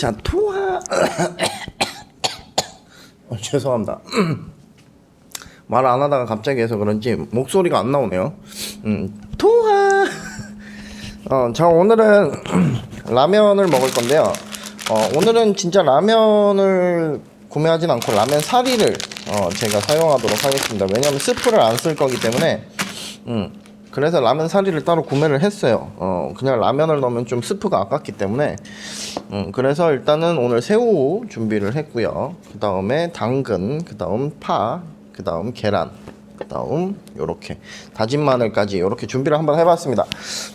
자, 투하. 죄송합니다. 말 안 하다가 갑자기 해서 그런지 목소리가 안 나오네요. 투하. 자, 오늘은 라면을 먹을 건데요. 오늘은 진짜 라면을 구매하진 않고 라면 사리를 제가 사용하도록 하겠습니다. 왜냐면 스프를 안 쓸 거기 때문에. 그래서 라면 사리를 따로 구매를 했어요. 그냥 라면을 넣으면 좀 스프가 아깝기 때문에. 그래서 일단은 오늘 새우 준비를 했고요. 그 다음에 당근, 그 다음 파, 그 다음 계란, 그 다음 요렇게 다진 마늘까지 요렇게 준비를 한번 해봤습니다.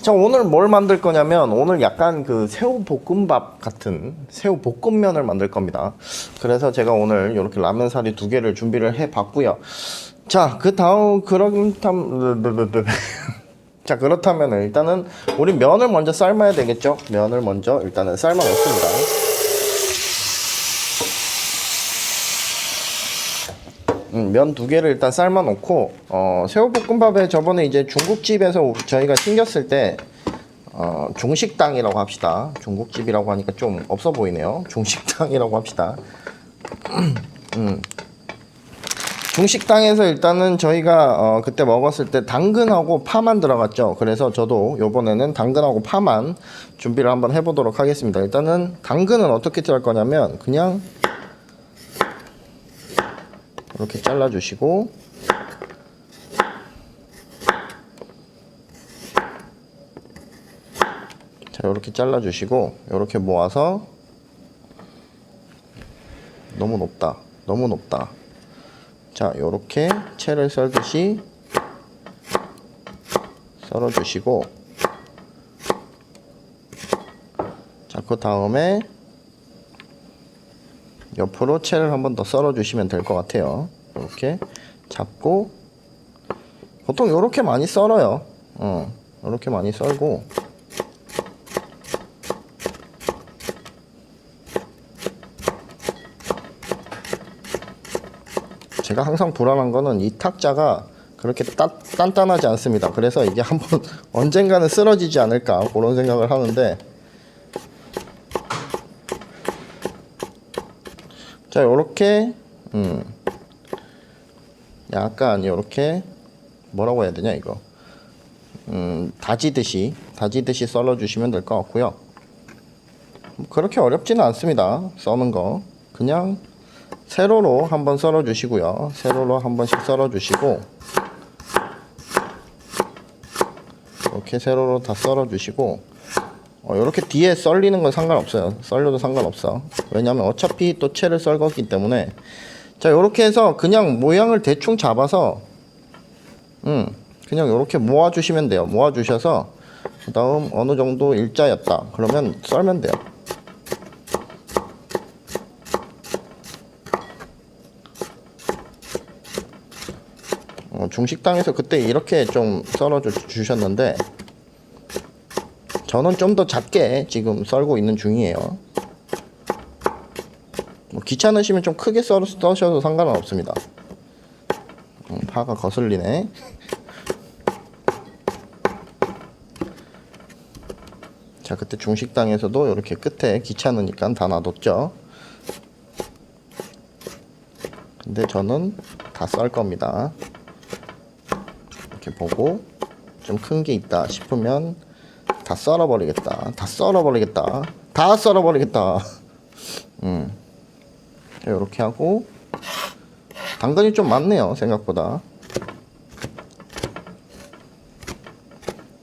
자, 오늘 뭘 만들 거냐면 오늘 약간 그 새우 볶음밥 같은 새우 볶음면을 만들 겁니다. 그래서 제가 오늘 요렇게 라면 사리 2개를 준비를 해봤고요. 자, 그 다음 자, 그렇다면 일단은 우리 면을 먼저 삶아야 되겠죠. 면을 먼저 일단은 삶아 놓습니다. 면 2개를 일단 삶아 놓고 새우볶음밥에 저번에 이제 중국집에서 저희가 챙겼을 때 중식당이라고 합시다. 중국집이라고 하니까 좀 없어 보이네요. 중식당이라고 합시다. 중식당에서 일단은 저희가 그때 먹었을 때 당근하고 파만 들어갔죠. 그래서 저도 요번에는 당근하고 파만 준비를 한번 해보도록 하겠습니다. 일단은 당근은 어떻게 짤 거냐면 그냥 이렇게 잘라주시고, 자, 이렇게 잘라주시고 이렇게 모아서 너무 높다, 너무 높다. 자, 요렇게 채를 썰듯이 썰어주시고, 자, 그 다음에 옆으로 채를 한 번 더 썰어주시면 될 것 같아요. 이렇게 잡고, 보통 요렇게 많이 썰어요. 요렇게 많이 썰고, 제가 항상 불안한 거는 이 탁자가 그렇게 단단하지 않습니다. 그래서 이게 한번 언젠가는 쓰러지지 않을까 그런 생각을 하는데, 자, 요렇게 약간 요렇게 뭐라고 해야 되냐 이거 다지듯이 썰어 주시면 될 것 같고요. 그렇게 어렵지는 않습니다. 써는 거 그냥 세로로 한번 썰어 주시고요. 세로로 한 번씩 썰어 주시고, 이렇게 세로로 다 썰어 주시고, 이렇게 뒤에 썰리는 건 상관없어요. 썰려도 상관없어. 왜냐면 어차피 또 채를 썰 거기 때문에. 자, 요렇게 해서 그냥 모양을 대충 잡아서 그냥 요렇게 모아 주시면 돼요. 모아 주셔서 그 다음 어느 정도 일자였다 그러면 썰면 돼요. 중식당에서 그때 이렇게 좀 썰어 주셨는데 저는 좀 더 작게 지금 썰고 있는 중이에요. 귀찮으시면 좀 크게 써셔도 상관은 없습니다. 파가 거슬리네. 자, 그때 중식당에서도 이렇게 끝에 귀찮으니까 다 놔뒀죠. 근데 저는 다 썰 겁니다. 이렇게 보고 좀 큰 게 있다 싶으면 다 썰어버리겠다. 다 썰어버리겠다. 다 썰어버리겠다. 이렇게 하고, 당근이 좀 많네요 생각보다.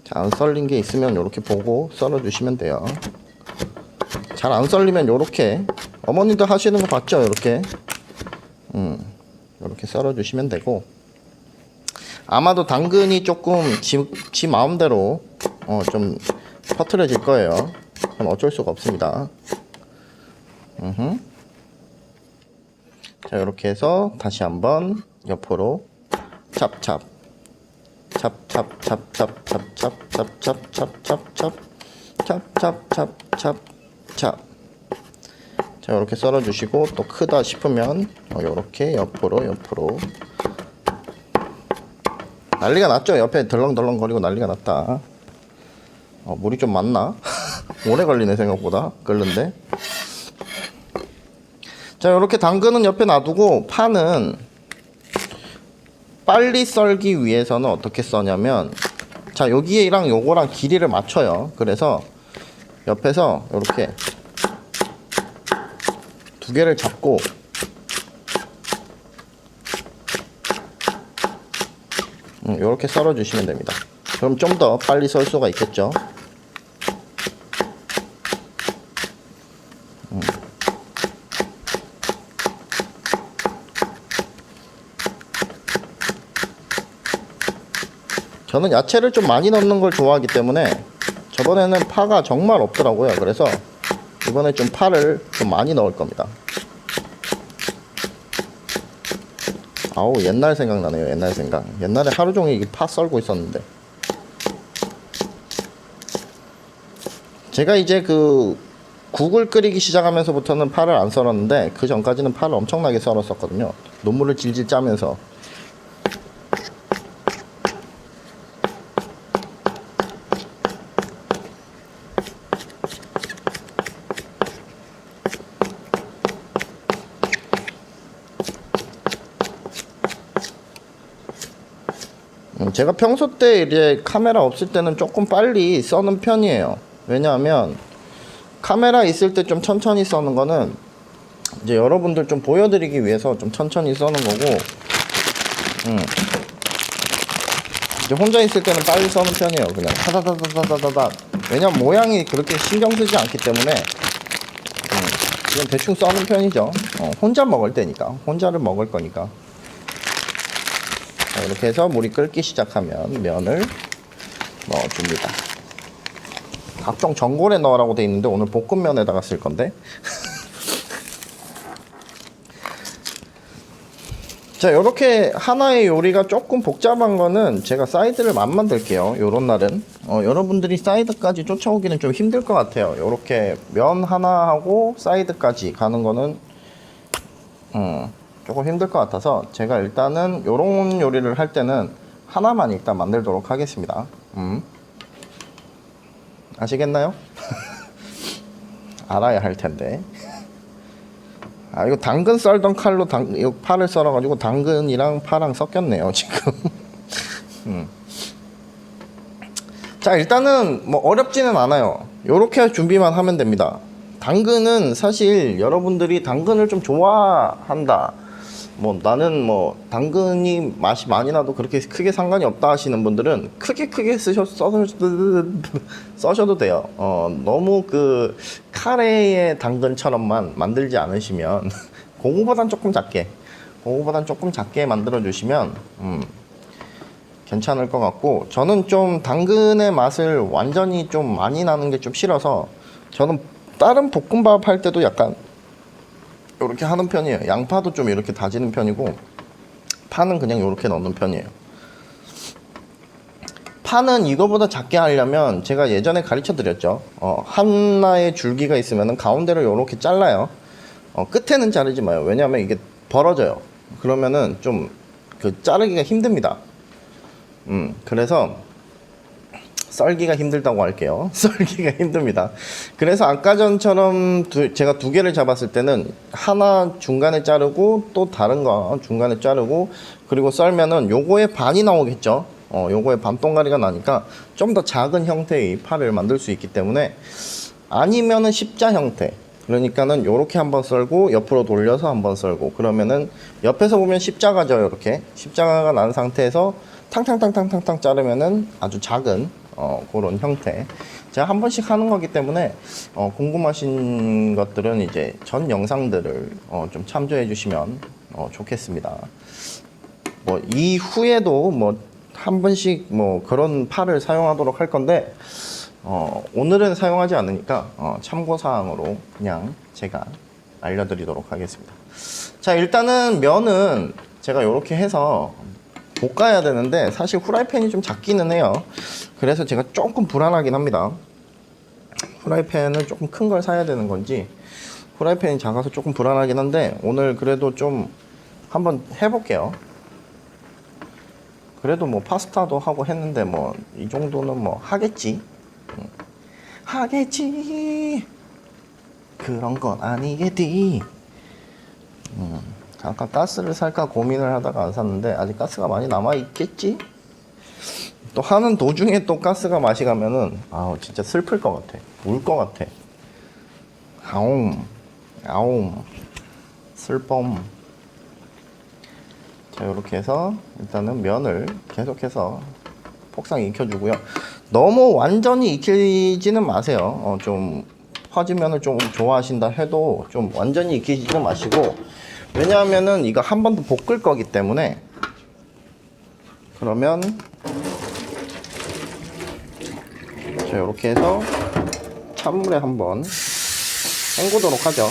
자, 안 썰린 게 있으면 이렇게 보고 썰어 주시면 돼요. 잘 안 썰리면 이렇게 어머니도 하시는 거 봤죠? 이렇게 이렇게 썰어 주시면 되고, 아마도 당근이 조금 지 마음대로 좀 퍼트려질 거예요. 그럼 어쩔 수가 없습니다. 자, 이렇게 해서 다시 한번 옆으로 찹찹 자, 이렇게 썰어 주시고, 또 크다 싶으면 이렇게 옆으로 난리가 났죠. 옆에 덜렁덜렁 거리고 난리가 났다. 물이 좀 많나? 오래 걸리네 생각보다 끓는데. 자, 이렇게 당근은 옆에 놔두고 파는 빨리 썰기 위해서는 어떻게 써냐면, 자, 여기랑 요거랑 길이를 맞춰요. 그래서 옆에서 이렇게 두 개를 잡고 이렇게 썰어 주시면 됩니다. 그럼 좀 더 빨리 썰 수가 있겠죠. 저는 야채를 좀 많이 넣는 걸 좋아하기 때문에 저번에는 파가 정말 없더라고요. 그래서 이번에 좀 파를 좀 많이 넣을 겁니다. 아우, 옛날 생각나네요. 옛날 생각. 옛날에 하루 종일 파 썰고 있었는데, 제가 이제 그 국을 끓이기 시작하면서부터는 파를 안 썰었는데, 그 전까지는 파를 엄청나게 썰었었거든요. 눈물을 질질 짜면서. 제가 평소 때 이제 카메라 없을 때는 조금 빨리 써는 편이에요. 왜냐하면 카메라 있을 때 좀 천천히 써는 거는 이제 여러분들 좀 보여드리기 위해서 좀 천천히 써는 거고, 이제 혼자 있을 때는 빨리 써는 편이에요. 그냥 타다다다다다다. 왜냐면 모양이 그렇게 신경 쓰지 않기 때문에 그냥 대충 써는 편이죠. 혼자 먹을 때니까, 혼자를 먹을 거니까. 자, 이렇게 해서 물이 끓기 시작하면 면을 넣어줍니다. 각종 전골에 넣으라고 돼 있는데 오늘 볶음면에다가 쓸 건데. 자, 이렇게 하나의 요리가 조금 복잡한 거는 제가 사이드를 안 만들게요. 요런 날은 여러분들이 사이드까지 쫓아오기는 좀 힘들 것 같아요. 요렇게 면 하나 하고 사이드까지 가는 거는 조금 힘들 것 같아서 제가 일단은 요런 요리를 할 때는 하나만 일단 만들도록 하겠습니다. 아시겠나요? 알아야 할 텐데. 아, 이거 당근 썰던 칼로 이거 파를 썰어가지고 당근이랑 파랑 섞였네요, 지금. 자, 일단은 뭐 어렵지는 않아요. 요렇게 준비만 하면 됩니다. 당근은 사실 여러분들이 당근을 좀 좋아한다, 뭐 나는 뭐 당근이 맛이 많이 나도 그렇게 크게 상관이 없다 하시는 분들은 크게 써셔도 돼요. 너무 그 카레의 당근처럼만 만들지 않으시면 그거보단 조금 작게 만들어 주시면 괜찮을 것 같고, 저는 좀 당근의 맛을 완전히 좀 많이 나는 게 좀 싫어서 저는 다른 볶음밥 할 때도 약간 이렇게 하는 편이에요. 양파도 좀 이렇게 다지는 편이고, 파는 그냥 이렇게 넣는 편이에요. 파는 이거보다 작게 하려면 제가 예전에 가르쳐 드렸죠. 하나의 줄기가 있으면 가운데를 이렇게 잘라요. 끝에는 자르지 마요. 왜냐하면 이게 벌어져요. 그러면은 좀 그 자르기가 힘듭니다. 그래서 썰기가 힘들다고 할게요. 썰기가 힘듭니다. 그래서 아까 전처럼 제가 두 개를 잡았을 때는 하나 중간에 자르고 또 다른 거 중간에 자르고, 그리고 썰면은 요거의 반이 나오겠죠. 요거의 반 동가리가 나니까 좀 더 작은 형태의 파를 만들 수 있기 때문에, 아니면은 십자 형태, 그러니까는 요렇게 한번 썰고 옆으로 돌려서 한번 썰고, 그러면은 옆에서 보면 십자가죠. 이렇게 십자가가 난 상태에서 탕탕탕탕탕탕 자르면은 아주 작은 그런 형태. 제가 한 번씩 하는 거기 때문에 궁금하신 것들은 이제 전 영상들을 좀 참조해 주시면 좋겠습니다. 뭐 이후에도 뭐 한 번씩 뭐 그런 파를 사용하도록 할 건데, 오늘은 사용하지 않으니까 참고사항으로 그냥 제가 알려드리도록 하겠습니다. 자, 일단은 면은 제가 이렇게 해서 볶아야 되는데 사실 후라이팬이 좀 작기는 해요. 그래서 제가 조금 불안하긴 합니다. 후라이팬을 조금 큰 걸 사야 되는 건지 후라이팬이 작아서 조금 불안하긴 한데, 오늘 그래도 좀 한번 해볼게요. 그래도 뭐 파스타도 하고 했는데 뭐 이 정도는 뭐 하겠지. 하겠지. 그런 건 아니겠지. 잠깐 가스를 살까 고민을 하다가 안 샀는데 아직 가스가 많이 남아 있겠지? 또 하는 도중에 또 가스가 맛이 가면은 아 진짜 슬플 것 같아. 울 것 같아. 아옴 아옴 슬픔. 자 이렇게 해서 일단은 면을 계속해서 폭삭 익혀주고요. 너무 완전히 익히지는 마세요. 좀 퍼지면을 좀 좋아하신다 해도 좀 완전히 익히지는 마시고, 왜냐하면은 이거 한 번 더 볶을 거기 때문에. 그러면 자 이렇게 해서 찬물에 한번 헹구도록 하죠.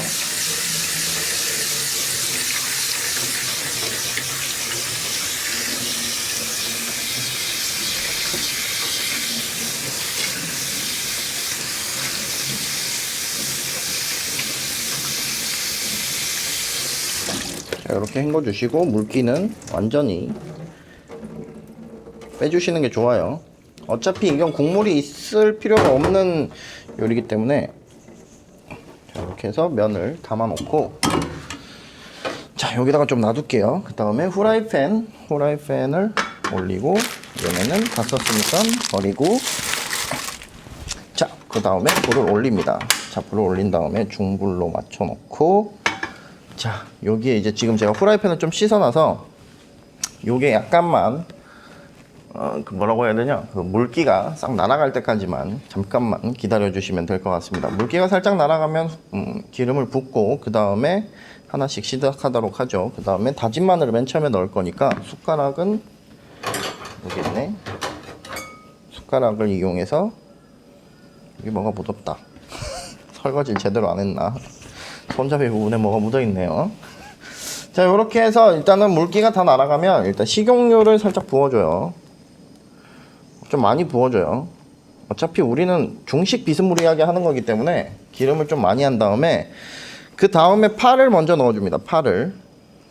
자, 이렇게 헹궈 주시고 물기는 완전히 빼주시는 게 좋아요. 어차피 이건 국물이 있을 필요가 없는 요리이기 때문에. 자 이렇게 해서 면을 담아 놓고, 자 여기다가 좀 놔둘게요. 그 다음에 후라이팬을 올리고, 얘네는 다 썼으니까 버리고, 자 그 다음에 불을 올립니다. 자 불을 올린 다음에 중불로 맞춰 놓고, 자 여기에 이제 지금 제가 후라이팬을 좀 씻어놔서 요게 약간만 그 뭐라고 해야 되냐, 그 물기가 싹 날아갈 때까지만 잠깐만 기다려 주시면 될 것 같습니다. 물기가 살짝 날아가면 기름을 붓고 그 다음에 하나씩 시작하도록 하죠. 그 다음에 다진 마늘을 맨 처음에 넣을 거니까 숟가락은 여기 있네. 숟가락을 이용해서, 여기 뭐가 묻었다. 설거지를 제대로 안 했나, 손잡이 부분에 뭐가 묻어 있네요. 자 이렇게 해서 일단은 물기가 다 날아가면 일단 식용유를 살짝 부어줘요. 좀 많이 부어줘요. 어차피 우리는 중식 비스무리하게 하는 거기 때문에 기름을 좀 많이 한 다음에, 그 다음에 파를 먼저 넣어줍니다. 파를,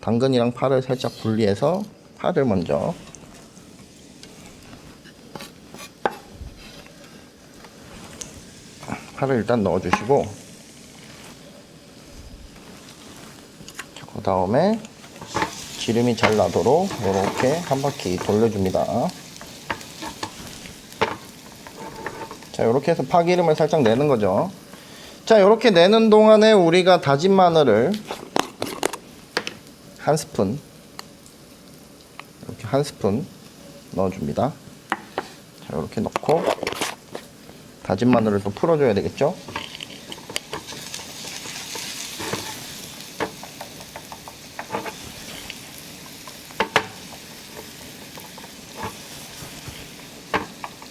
당근이랑 파를 살짝 분리해서 파를 먼저, 파를 일단 넣어주시고, 그 다음에 기름이 잘 나도록 이렇게 한 바퀴 돌려줍니다. 자 이렇게 해서 파기름을 살짝 내는 거죠. 자 이렇게 내는 동안에 우리가 다진 마늘을 한 스푼, 이렇게 한 스푼 넣어줍니다. 자 이렇게 넣고 다진 마늘을 또 풀어줘야 되겠죠.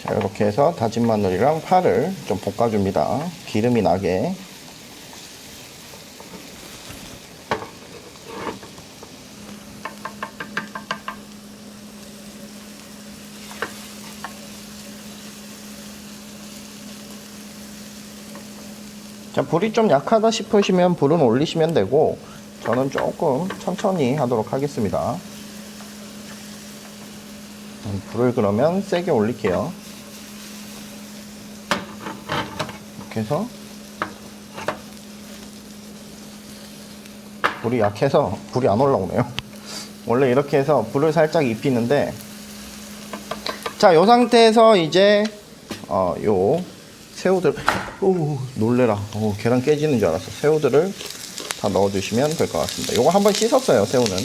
자 이렇게 해서 다진 마늘이랑 파를 좀 볶아줍니다. 기름이 나게. 자 불이 좀 약하다 싶으시면 불은 올리시면 되고, 저는 조금 천천히 하도록 하겠습니다. 불을 그러면 세게 올릴게요. 이렇게 해서, 불이 약해서 불이 안 올라오네요. 원래 이렇게 해서 불을 살짝 입히는데, 자 요 상태에서 이제 요 새우들, 오 놀래라, 계란 깨지는 줄 알았어. 새우들을 다 넣어주시면 될 것 같습니다. 요거 한번 씻었어요, 새우는.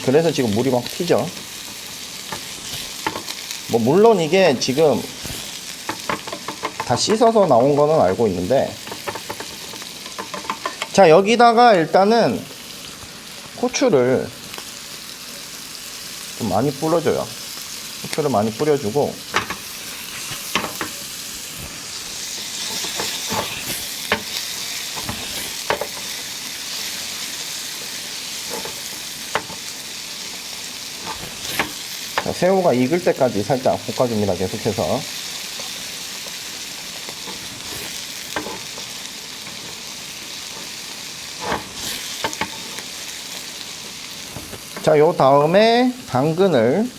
그래서 지금 물이 막 튀죠. 뭐 물론 이게 지금 다 씻어서 나온 거는 알고 있는데, 자 여기다가 일단은 고추를 좀 많이 뿌려줘요. 고추를 많이 뿌려주고, 자, 새우가 익을 때까지 살짝 볶아줍니다. 계속해서. 자, 요 다음에 당근을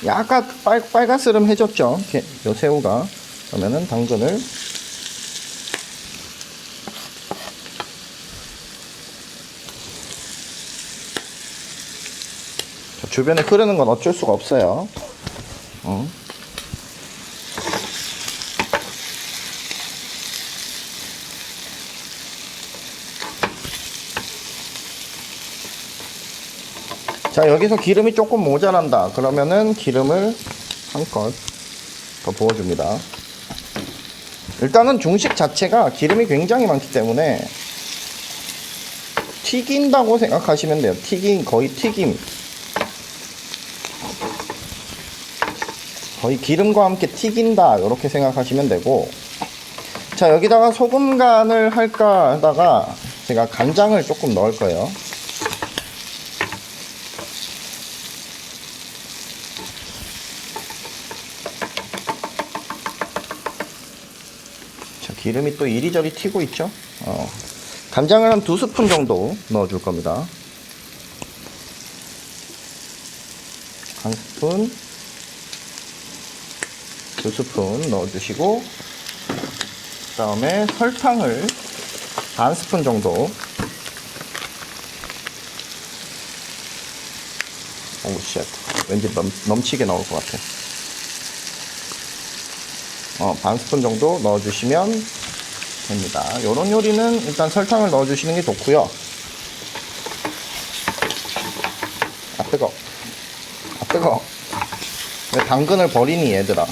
약간 빨가스름 해줬죠. 요 새우가 그러면은 당근을 주변에 흐르는 건 어쩔 수가 없어요. 자, 여기서 기름이 조금 모자란다 그러면은 기름을 한껏 더 부어줍니다. 일단은 중식 자체가 기름이 굉장히 많기 때문에 튀긴다고 생각하시면 돼요. 거의 튀김. 거의 기름과 함께 튀긴다 이렇게 생각하시면 되고, 자, 여기다가 소금 간을 할까 하다가 제가 간장을 조금 넣을 거예요. 자, 기름이 또 이리저리 튀고 있죠. 간장을 한 2스푼 정도 넣어 줄 겁니다. 1스푼, 2스푼 넣어주시고, 그 다음에 설탕을 반 스푼 정도. 오우 쉣, 왠지 넘치게 나올 것 같아. 반 스푼 정도 넣어주시면 됩니다. 요런 요리는 일단 설탕을 넣어주시는 게 좋고요. 아 뜨거. 아 뜨거. 왜 당근을 버리니 얘들아.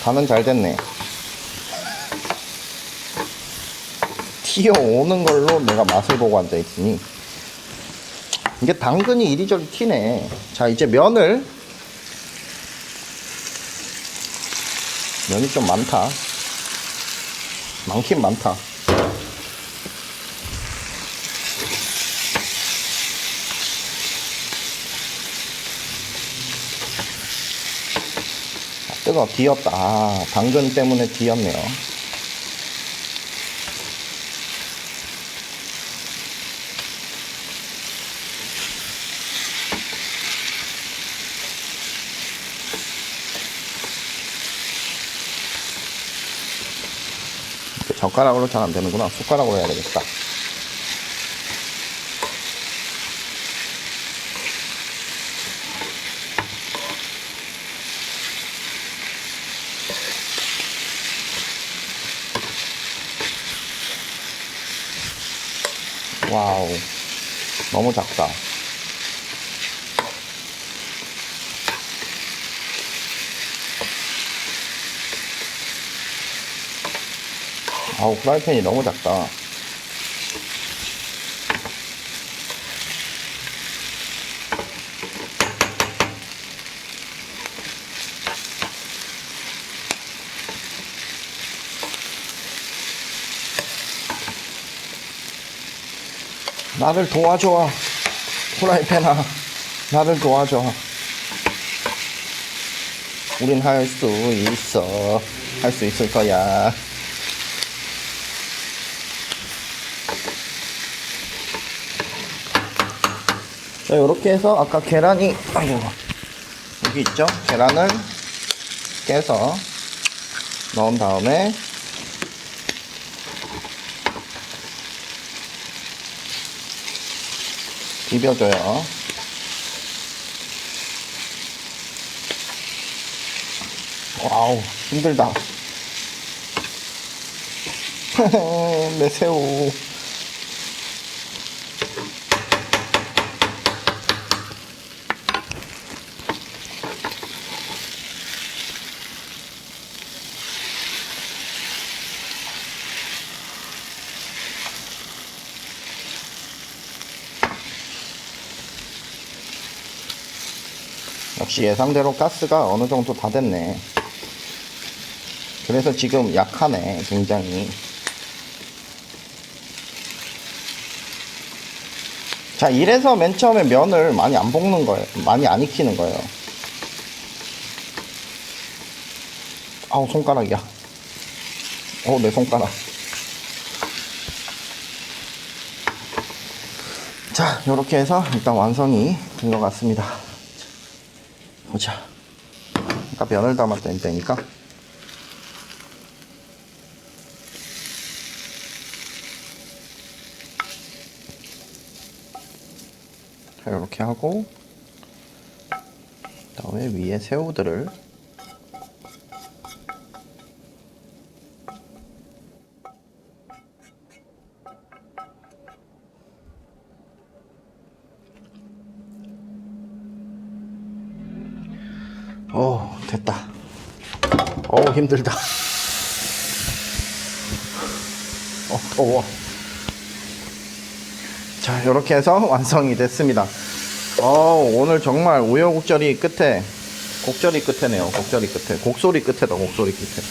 간은 잘 됐네. 튀어오는 걸로 내가 맛을 보고 앉아있으니. 이게 당근이 이리저리 튀네. 자, 이제 면이 좀 많다. 많긴 많다. 뜨거, 뒤었다. 아, 당근 때문에 뒤었네요. 젓가락으로 잘 안 되는구나. 숟가락으로 해야 되겠다. 와우, 너무 작다. 아우, 프라이팬이 너무 작다. 나를 도와줘, 프라이팬아. 나를 도와줘. 우린 할 수 있어. 할 수 있을 거야. 자, 요렇게 해서 아까 계란이, 아이고, 여기 있죠? 계란을 깨서 넣은 다음에 비벼줘요. 와우, 힘들다. 내 새우. 역시 예상대로 가스가 어느 정도 다 됐네. 그래서 지금 약하네, 굉장히. 자, 이래서 맨 처음에 면을 많이 안 볶는 거예요. 많이 안 익히는 거예요. 아우, 손가락이야. 내 손가락. 자, 요렇게 해서 일단 완성이 된 것 같습니다. 보자. 아까 면을 담았더니 되니까. 자, 요렇게 하고, 그 다음에 위에 새우들을 됐다. 힘들다. 더워. 자, 이렇게 해서 완성이 됐습니다. 오늘 정말 우여곡절이 끝에, 곡절이 끝에네요. 곡절이 끝에. 곡소리 끝에다, 곡소리 끝에.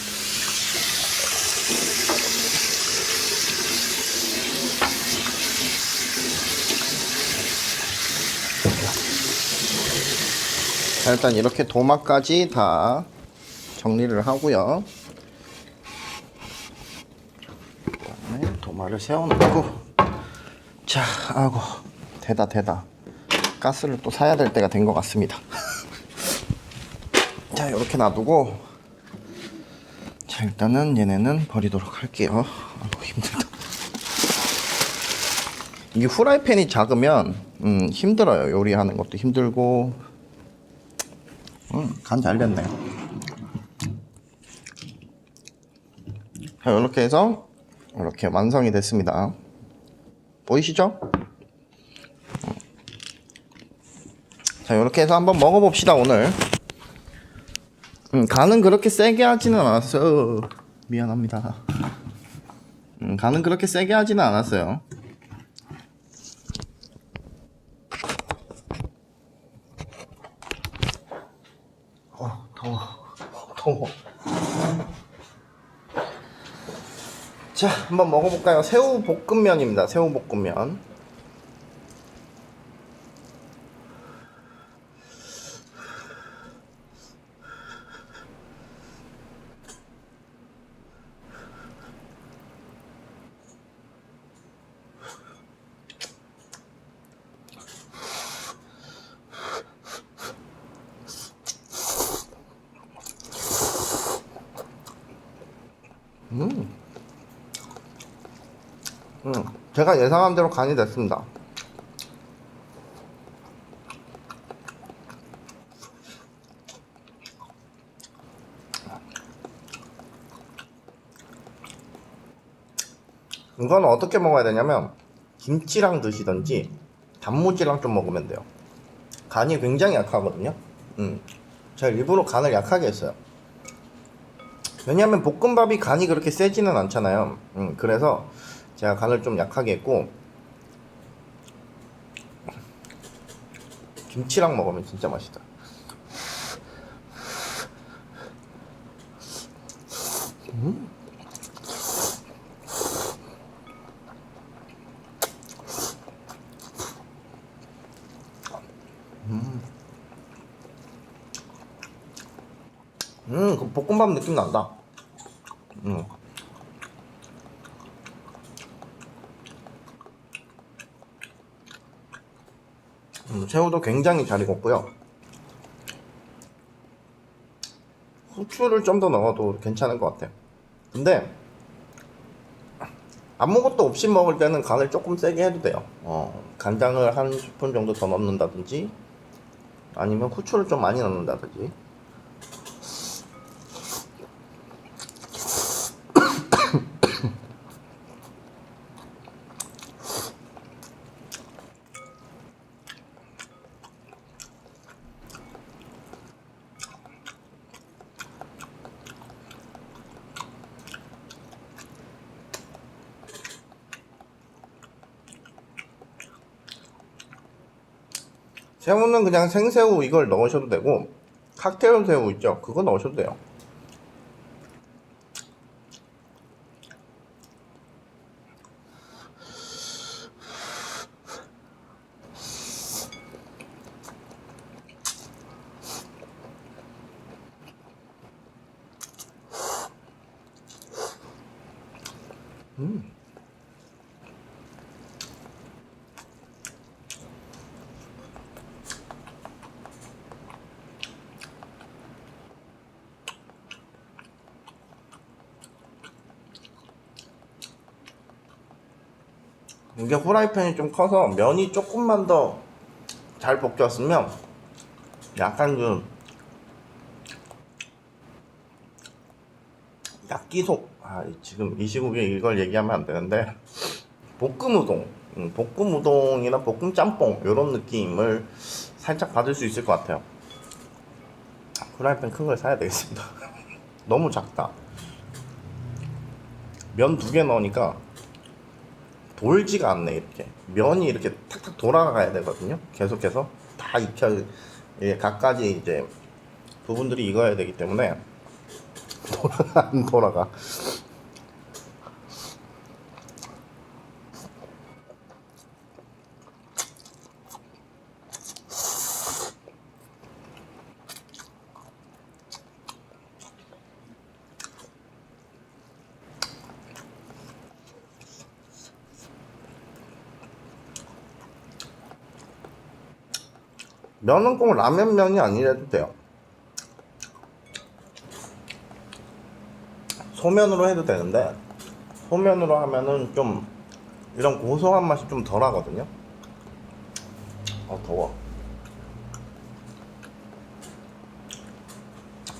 자, 일단 이렇게 도마까지 다 정리를 하고요. 그다음에 도마를 세워놓고, 자, 대다. 가스를 또 사야 될 때가 된 것 같습니다. 자, 이렇게 놔두고, 자, 일단은 얘네는 버리도록 할게요. 힘들다. 이게 후라이팬이 작으면 힘들어요. 요리하는 것도 힘들고. 간 잘 됐네. 자, 이렇게 해서 이렇게 완성이 됐습니다. 보이시죠? 자, 이렇게 해서 한번 먹어봅시다. 오늘 간은 그렇게 세게 하지는 않았어요. 미안합니다. 간은 그렇게 세게 하지는 않았어요. 더워. 자, 한번 먹어볼까요? 새우 볶음면입니다. 새우 볶음면. 제가 예상한 대로 간이 됐습니다. 이건 어떻게 먹어야 되냐면 김치랑 드시던지 단무지랑 좀 먹으면 돼요. 간이 굉장히 약하거든요. 제가 일부러 간을 약하게 했어요. 왜냐하면 볶음밥이 간이 그렇게 세지는 않잖아요. 그래서 제가 간을 좀 약하게 했고, 김치랑 먹으면 진짜 맛있다. 그 볶음밥 느낌 난다. 새우도 굉장히 잘 익었고요. 후추를 좀 더 넣어도 괜찮을 것 같아요. 근데 아무것도 없이 먹을 때는 간을 조금 세게 해도 돼요. 간장을 한 스푼 정도 더 넣는다든지, 아니면 후추를 좀 많이 넣는다든지. 새우는 그냥 생새우 이걸 넣으셔도 되고, 칵테일 새우 있죠? 그거 넣으셔도 돼요. 이게 후라이팬이 좀 커서 면이 조금만 더 잘 볶였으면 약간 좀 야끼소, 지금 이 시국에 이걸 얘기하면 안 되는데, 볶음 우동, 볶음 우동이나 볶음 짬뽕 이런 느낌을 살짝 받을 수 있을 것 같아요. 후라이팬 큰 걸 사야 되겠습니다. 너무 작다. 면 2개 넣으니까 돌지가 않네. 이렇게 면이 이렇게 탁탁 돌아가야 되거든요. 계속해서 다 익혀, 각가지 이제 부분들이 익어야 되기 때문에 안 돌아가. 면은 꼭 라면면이 아니라도 돼요. 소면으로 해도 되는데, 소면으로 하면은 좀 이런 고소한 맛이 좀 덜 하거든요. 더워.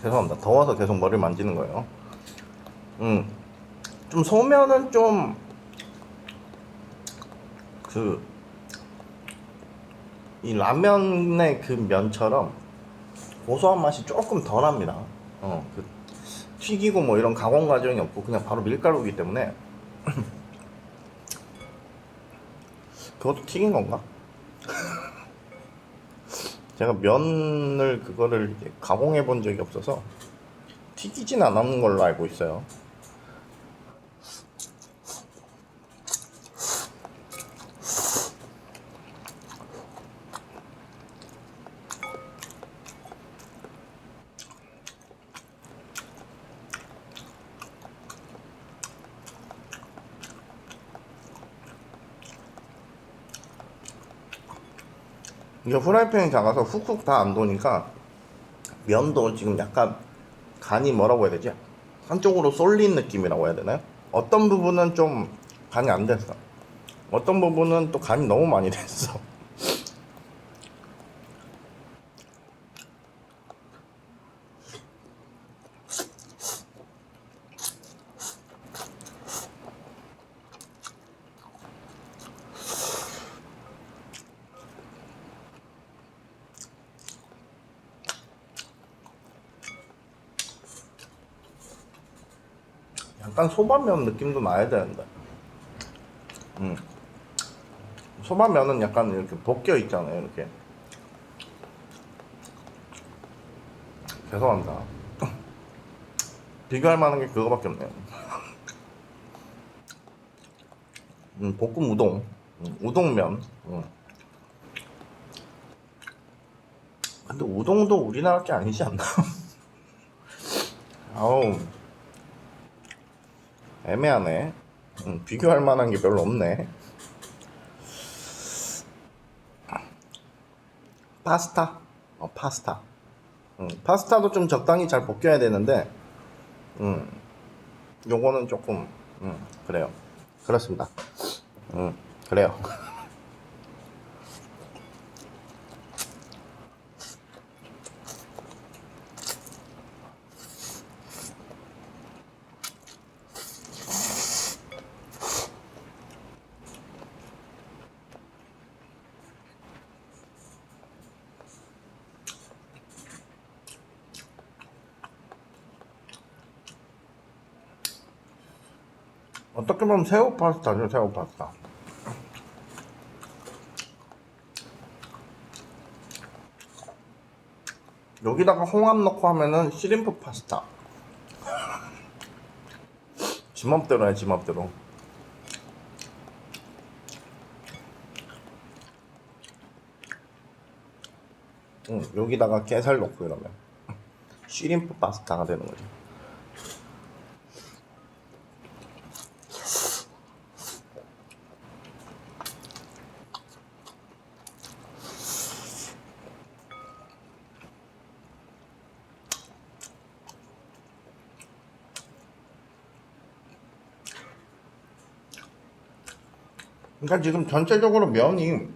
죄송합니다. 더워서 계속 머리를 만지는 거예요. 좀 소면은 좀 이 라면의 그 면처럼 고소한 맛이 조금 덜합니다. 튀기고 뭐 이런 가공 과정이 없고 그냥 바로 밀가루이기 때문에 그것도 튀긴 건가? 제가 면을 그거를 가공해 본 적이 없어서 튀기진 않았는 걸로 알고 있어요. 이게 후라이팬이 작아서 훅훅 다 안 도니까 면도 지금 약간 간이 뭐라고 해야 되지? 한쪽으로 쏠린 느낌이라고 해야 되나요? 어떤 부분은 좀 간이 안 됐어. 어떤 부분은 또 간이 너무 많이 됐어. 약간 소바면 느낌도 나야 되는데. 소바면은 약간 이렇게 벗겨 있잖아요, 이렇게. 죄송합니다. 비교할 만한 게 그거밖에 없네요. 볶음 우동, 우동면. 근데 우동도 우리나라 게 아니지 않나? 아우, 애매하네. 비교할 만한 게 별로 없네. 파스타? 파스타. 파스타도 좀 적당히 잘 볶여야 되는데, 요거는 조금, 그래요. 그렇습니다. 그래요. 어떻게 보면 새우 파스타죠, 새우 파스타. 여기다가 홍합 넣고 하면은 시림프 파스타. 지맘대로 해, 지맘대로. 여기다가 게살 넣고 이러면 시림프 파스타가 되는 거죠. 그러니까 지금 전체적으로 면이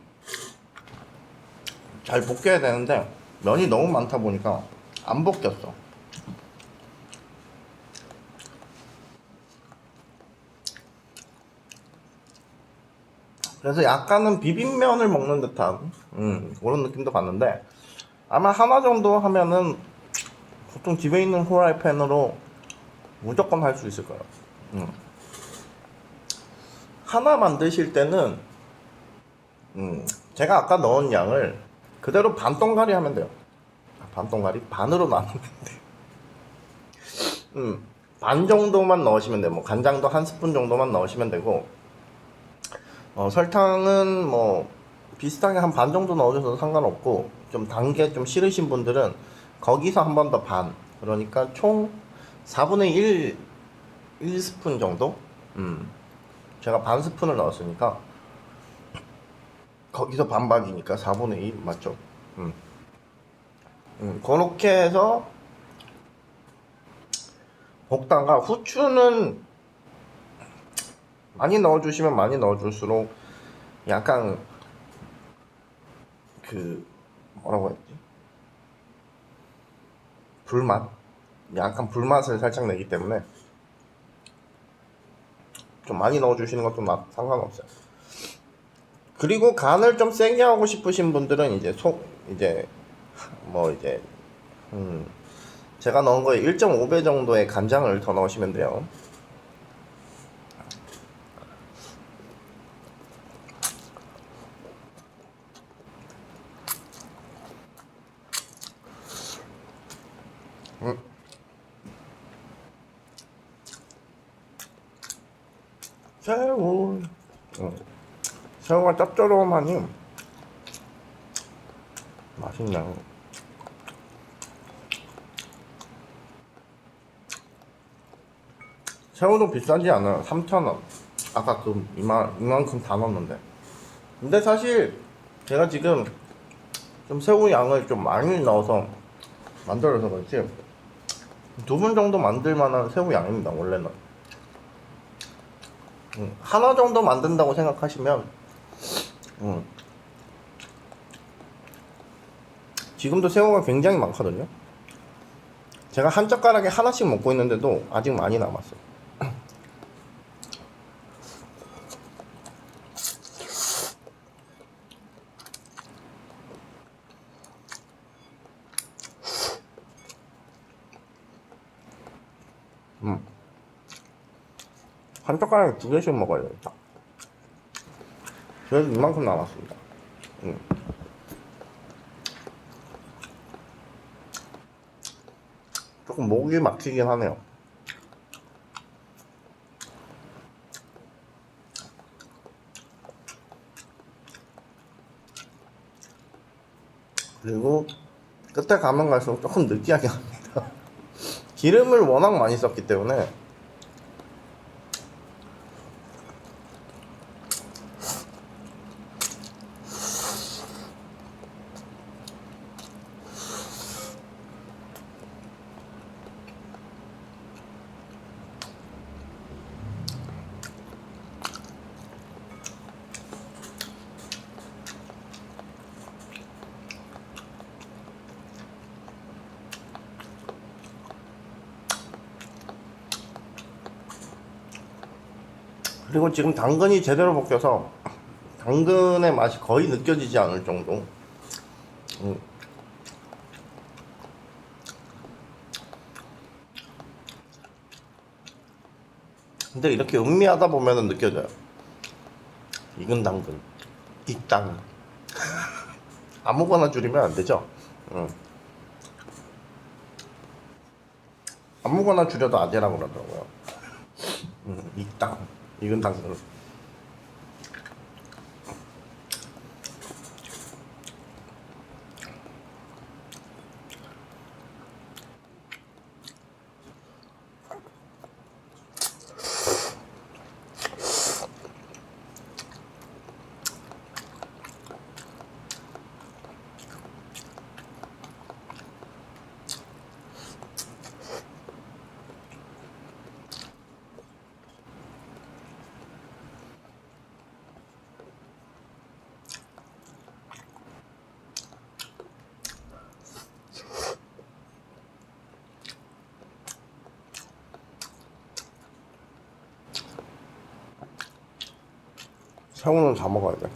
잘 볶여야 되는데 면이 너무 많다 보니까 안 볶였어. 그래서 약간은 비빔면을 먹는 듯한 그런 느낌도 받는데, 아마 하나 정도 하면은 보통 집에 있는 후라이팬으로 무조건 할 수 있을 거예요. 하나 만드실 때는 제가 아까 넣은 양을 그대로 반 동가리 하면 돼요. 반 동가리? 반으로 나누면 돼요. 반 정도만 넣으시면 돼요. 뭐 간장도 한 스푼 정도만 넣으시면 되고, 설탕은 뭐 비슷하게 한 반 정도 넣어줘도 상관없고, 좀 단 게 좀 싫으신 분들은 거기서 한 번 더 반, 그러니까 총 4분의 1 스푼 정도. 제가 반 스푼을 넣었으니까 거기서 반박이니까 4분의 1 맞죠? 그렇게 해서 볶다가, 후추는 많이 넣어주시면 많이 넣어줄수록 약간 그 뭐라고 해야 되지? 불맛? 약간 불맛을 살짝 내기 때문에 좀 많이 넣어주시는 것도 상관없어요. 그리고 간을 좀 세게 하고 싶으신 분들은 이제 뭐 이제 제가 넣은 거에 1.5배 정도의 간장을 더 넣으시면 돼요. 음, 새우, 새우가 짭조름하니 맛있네요. 새우도 비싸지 않아요. 3,000원. 아까 이만큼 다 넣었는데. 근데 사실 제가 지금 좀 새우 양을 좀 많이 넣어서 만들어서 그렇지, 2분 정도 만들 만한 새우 양입니다, 원래는. 하나 정도 만든다고 생각하시면, 지금도 새우가 굉장히 많거든요. 제가 한 젓가락에 하나씩 먹고 있는데도 아직 많이 남았어요. 한 젓가락에 2개씩 먹어야 되겠다. 그래서 이만큼 남았습니다. 조금 목이 막히긴 하네요. 그리고 끝에 가면 갈수록 조금 느끼하게 합니다. 기름을 워낙 많이 썼기 때문에. 그리고 지금 당근이 제대로 볶여서 당근의 맛이 거의 느껴지지 않을 정도. 근데 이렇게 음미하다 보면은 느껴져요. 익은 당근, 익당. 아무거나 줄이면 안 되죠. 아무거나 줄여도 아재라고 그러더라고요. 익당, 익은 당근. 새우는 다 먹어야 돼.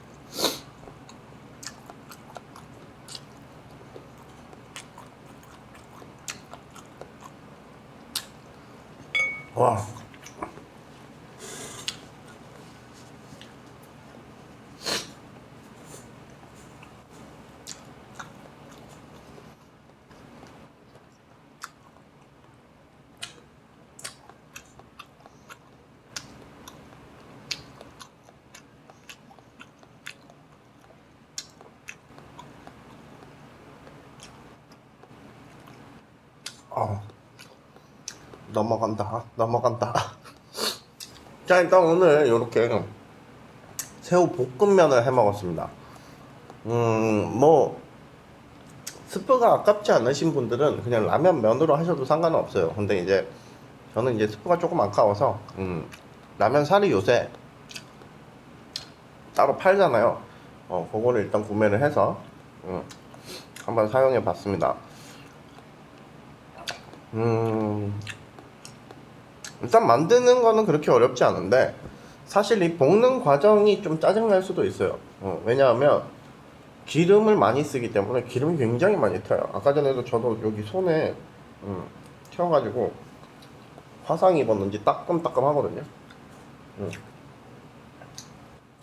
와. 아, 넘어간다. 자, 일단 오늘 이렇게 새우 볶음면을 해 먹었습니다. 뭐 스프가 아깝지 않으신 분들은 그냥 라면 면으로 하셔도 상관은 없어요. 근데 이제 저는 이제 스프가 조금 아까워서 라면 살이 요새 따로 팔잖아요. 그거를 일단 구매를 해서 한번 사용해 봤습니다. 일단 만드는 거는 그렇게 어렵지 않은데 사실 이 볶는 과정이 좀 짜증날 수도 있어요. 왜냐하면 기름을 많이 쓰기 때문에 기름이 굉장히 많이 튀어요. 아까 전에도 저도 여기 손에 튀어가지고 화상 입었는지 따끔따끔 하거든요.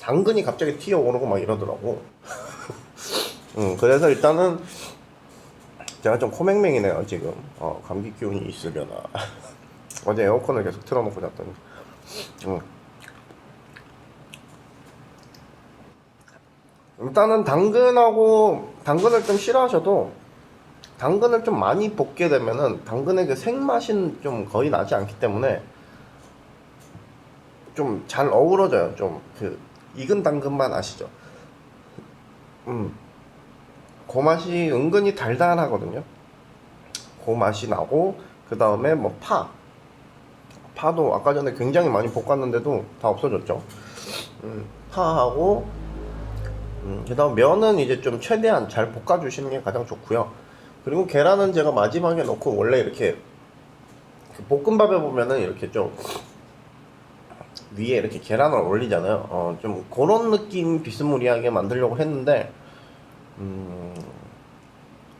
당근이 갑자기 튀어오르고 막 이러더라고. 그래서 일단은 제가 좀 코맹맹이네요 지금. 감기 기운이 있으려나. 어제 에어컨을 계속 틀어놓고 잤더니. 일단은 당근을 좀 싫어하셔도 당근을 좀 많이 볶게 되면은 당근의 그 생맛이 좀 거의 나지 않기 때문에 좀 잘 어우러져요. 좀 그 익은 당근만 아시죠? 그 맛이 은근히 달달하거든요. 그 맛이 나고 그 다음에 뭐 파도 아까 전에 굉장히 많이 볶았는데도 다 없어졌죠. 파하고 그 다음 면은 이제 좀 최대한 잘 볶아주시는 게 가장 좋고요. 그리고 계란은 제가 마지막에 넣고 원래 이렇게 그 볶음밥에 보면은 이렇게 좀 위에 이렇게 계란을 올리잖아요. 좀 그런 느낌 비스무리하게 만들려고 했는데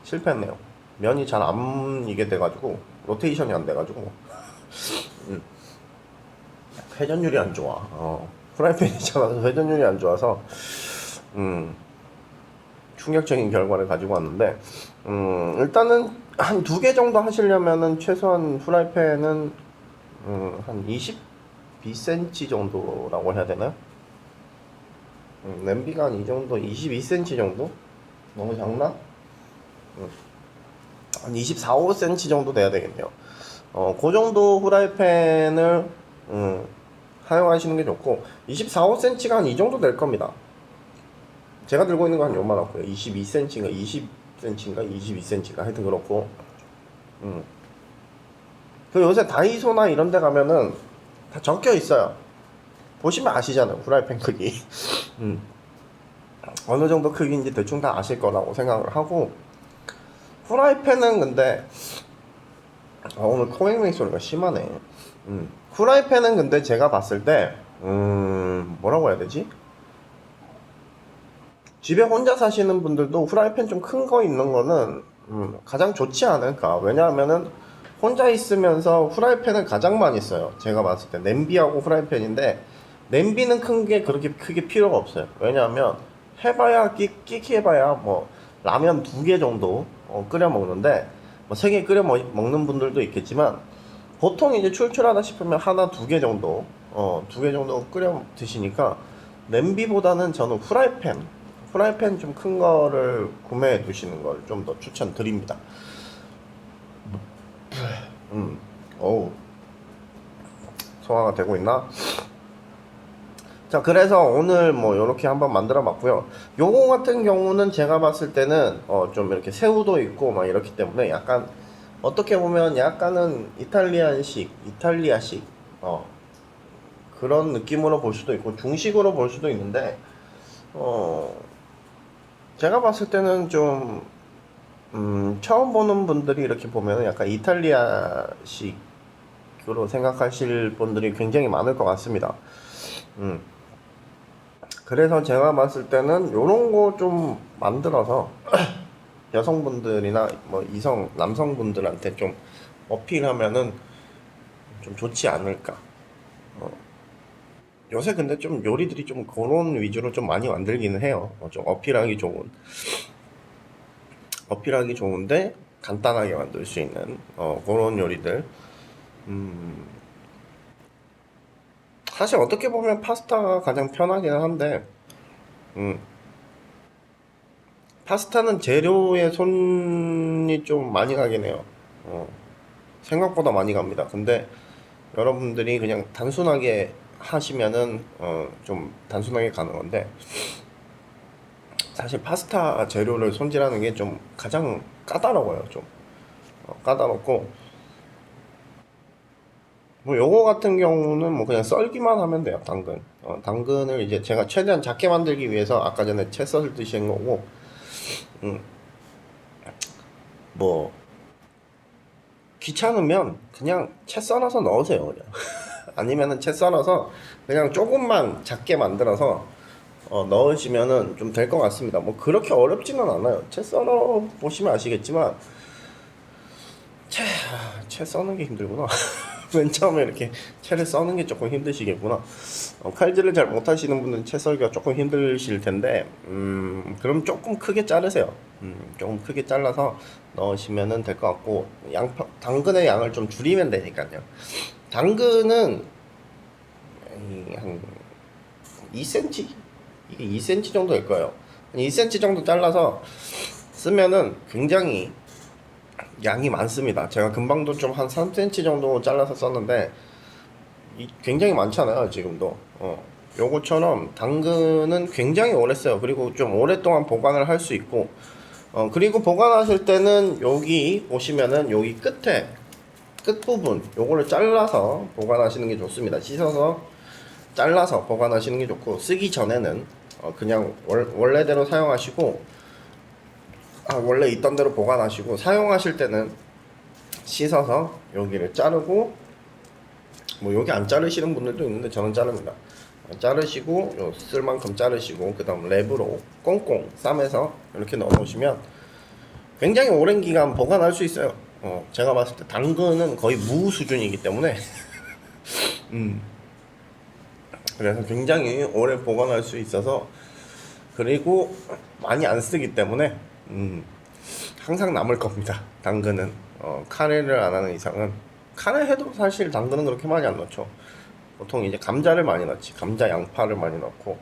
실패했네요. 면이 잘 안 이게 돼가지고 로테이션이 안 돼가지고 회전율이 안 좋아. 프라이팬이 작아서 회전율이 안 좋아서 충격적인 결과를 가지고 왔는데 일단은 한 2개 정도 하시려면은 최소한 프라이팬은 한 22cm 정도라고 해야 되나요? 냄비가 한 이 정도 22cm 정도? 너무 작나? 한 24, 5cm 정도 돼야 되겠네요. 그 정도 후라이팬을 사용하시는 게 좋고 24, 5cm가 한 이 정도 될 겁니다. 제가 들고 있는 거 한 요만하고요. 22cm인가 20cm인가 22cm인가 하여튼 그렇고 그 요새 다이소나 이런 데 가면은 다 적혀 있어요. 보시면 아시잖아요. 후라이팬 크기. 어느 정도 크기인지 대충 다 아실 거라고 생각을 하고 후라이팬은 근데 오늘 코맹맹 소리가 심하네. 후라이팬은 근데 제가 봤을 때 뭐라고 해야 되지? 집에 혼자 사시는 분들도 후라이팬 좀 큰 거 있는 거는 가장 좋지 않을까. 왜냐하면은 혼자 있으면서 후라이팬을 가장 많이 써요. 제가 봤을 때 냄비하고 후라이팬인데 냄비는 큰 게 그렇게 크게 필요가 없어요. 왜냐하면 해봐야 끼끼 해봐야 뭐 라면 2개 정도 끓여 먹는데 뭐 3개 끓여 먹는 분들도 있겠지만 보통 이제 출출하다 싶으면 하나 2개 정도 2개 정도 끓여 드시니까 냄비보다는 저는 후라이팬 좀 큰 거를 구매해 두시는 걸 좀 더 추천드립니다. 어우, 소화가 되고 있나? 자, 그래서 오늘 뭐 요렇게 한번 만들어 봤고요. 요거 같은 경우는 제가 봤을 때는 좀 이렇게 새우도 있고 막 이렇기 때문에 약간 어떻게 보면 약간은 이탈리아식 그런 느낌으로 볼 수도 있고 중식으로 볼 수도 있는데 제가 봤을 때는 좀 처음 보는 분들이 이렇게 보면 약간 이탈리아식으로 생각하실 분들이 굉장히 많을 것 같습니다. 그래서 제가 봤을 때는 요런 거 좀 만들어서 여성분들이나 뭐 이성 남성분들한테 좀 어필하면은 좀 좋지 않을까. 어, 요새 근데 좀 요리들이 좀 그런 위주로 좀 많이 만들기는 해요. 좀 어필하기 좋은데 간단하게 만들 수 있는 그런 요리들. 음, 사실 어떻게 보면 파스타가 가장 편하기는 한데, 음, 파스타는 재료에 손이 좀 많이 가긴 해요. 어, 생각보다 많이 갑니다. 근데 여러분들이 그냥 단순하게 하시면은 좀 단순하게 가는 건데, 사실 파스타 재료를 손질하는 게 좀 가장 까다로워요. 좀 까다롭고, 뭐 요거 같은 경우는 뭐 그냥 썰기만 하면 돼요. 당근을 이제 제가 최대한 작게 만들기 위해서 아까 전에 채 썰듯이 한 거고, 음, 뭐 귀찮으면 그냥 채 썰어서 넣으세요. 그냥 아니면은 채 썰어서 그냥 조금만 작게 만들어서 넣으시면은 좀 될 것 같습니다. 뭐 그렇게 어렵지는 않아요. 채 썰어 보시면 아시겠지만 채 써는 게 힘들구나. 맨 처음에 이렇게 채를 써는 게 조금 힘드시겠구나. 칼질을 잘 못하시는 분들은 채 썰기가 조금 힘드실 텐데, 그럼 조금 크게 자르세요. 조금 크게 잘라서 넣으시면 될 것 같고, 당근의 양을 좀 줄이면 되니까요. 당근은 한 2cm? 이게 2cm 정도 될 거예요. 한 2cm 정도 잘라서 쓰면은 굉장히 양이 많습니다. 제가 금방도 좀 한 3cm 정도 잘라서 썼는데 굉장히 많잖아요 지금도. 요거처럼 당근은 굉장히 오래 써요. 그리고 좀 오랫동안 보관을 할 수 있고, 그리고 보관하실 때는 여기 보시면은 여기 끝부분 요거를 잘라서 보관하시는 게 좋습니다. 씻어서 잘라서 보관하시는 게 좋고, 쓰기 전에는 그냥 원래대로 사용하시고, 원래 있던 대로 보관하시고, 사용하실 때는 씻어서 여기를 자르고, 뭐 여기 안 자르시는 분들도 있는데 저는 자릅니다. 자르시고 쓸 만큼 자르시고, 그 다음 랩으로 꽁꽁 싸매서 이렇게 넣어놓으시면 굉장히 오랜 기간 보관할 수 있어요. 제가 봤을 때 당근은 거의 무 수준이기 때문에 그래서 굉장히 오래 보관할 수 있어서, 그리고 많이 안 쓰기 때문에 항상 남을 겁니다. 당근은 카레를 안 하는 이상은, 카레 해도 사실 당근은 그렇게 많이 안 넣죠. 보통 이제 감자를 많이 넣지. 감자, 양파를 많이 넣고.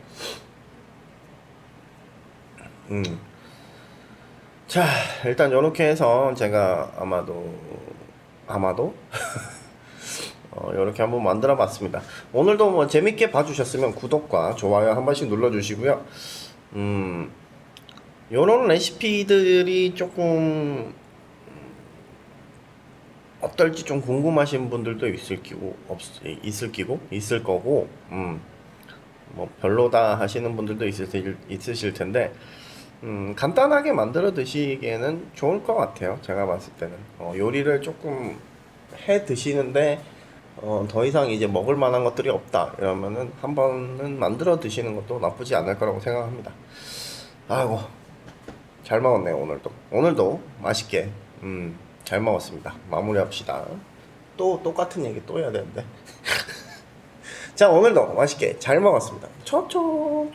자, 일단 이렇게 해서 제가 아마도 이렇게 한번 만들어 봤습니다. 오늘도 뭐 재밌게 봐주셨으면 구독과 좋아요 한 번씩 눌러주시고요. 요런 레시피들이 조금 어떨지 좀 궁금하신 분들도 있을 거고, 뭐 별로다 하시는 분들도 있으실 텐데, 간단하게 만들어 드시기에는 좋을 것 같아요. 제가 봤을 때는 요리를 조금 해 드시는데 더 이상 이제 먹을 만한 것들이 없다 이러면은 한 번은 만들어 드시는 것도 나쁘지 않을 거라고 생각합니다. 아이고, 잘 먹었네요. 오늘도 맛있게 잘 먹었습니다. 마무리합시다. 또 똑같은 얘기 또 해야 되는데. 자, 오늘도 맛있게 잘 먹었습니다. 초초.